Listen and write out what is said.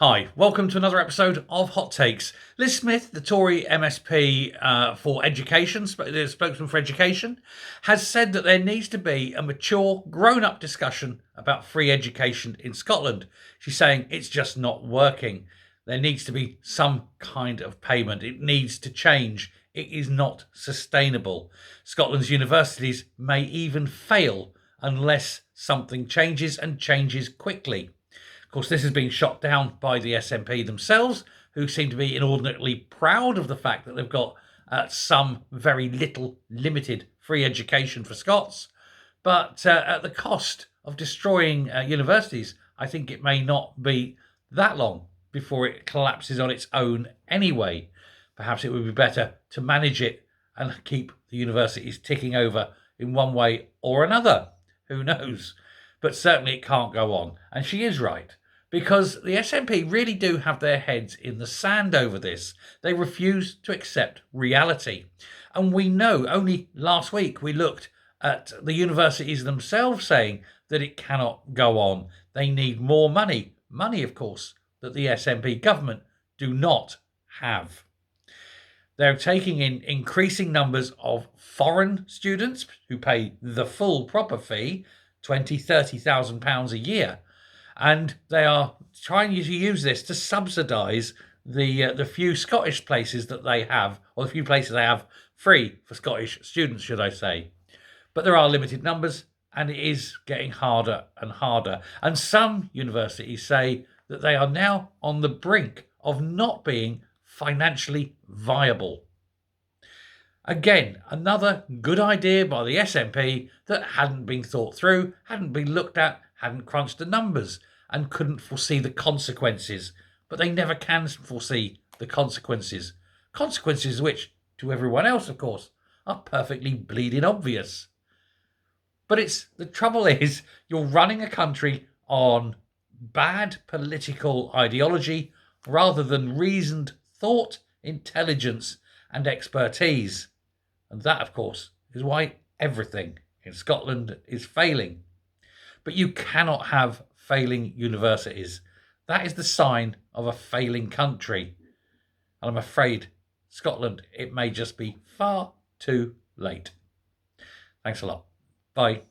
Hi, welcome to another episode of Hot Takes. Liz Smith, the Tory MSP for Education, the spokesman for Education, has said that there needs to be a mature, grown-up discussion about free education in Scotland. She's saying it's just not working. There needs to be some kind of payment. It needs to change. It is not sustainable. Scotland's universities may even fail unless something changes and changes quickly. Of course, this has been shot down by the SNP themselves, who seem to be inordinately proud of the fact that they've got some very little limited free education for Scots. But at the cost of destroying universities, I think it may not be that long before it collapses on its own anyway. Perhaps it would be better to manage it and keep the universities ticking over in one way or another. Who knows? But certainly it can't go on. And she is right, because the SNP really do have their heads in the sand over this. They refuse to accept reality. And we know, only last week we looked at the universities themselves saying that it cannot go on. They need more money. Money, of course, that the SNP government do not have. They're taking in increasing numbers of foreign students who pay the full proper fee, £20,000-30,000 a year. And they are trying to use this to subsidise the few Scottish places that they have, or the few places they have free for Scottish students, should I say. But there are limited numbers, and it is getting harder and harder. And some universities say that they are now on the brink of not being financially viable. Again, another good idea by the SNP that hadn't been thought through, hadn't been looked at, hadn't crunched the numbers, and couldn't foresee the consequences. But they never can foresee the consequences. Consequences which, to everyone else, of course, are perfectly bleeding obvious. But the trouble is, you're running a country on bad political ideology rather than reasoned thought, intelligence, and expertise. And that, of course, is why everything in Scotland is failing. But you cannot have failing universities. That is the sign of a failing country. And I'm afraid Scotland, it may just be far too late. Thanks a lot. Bye.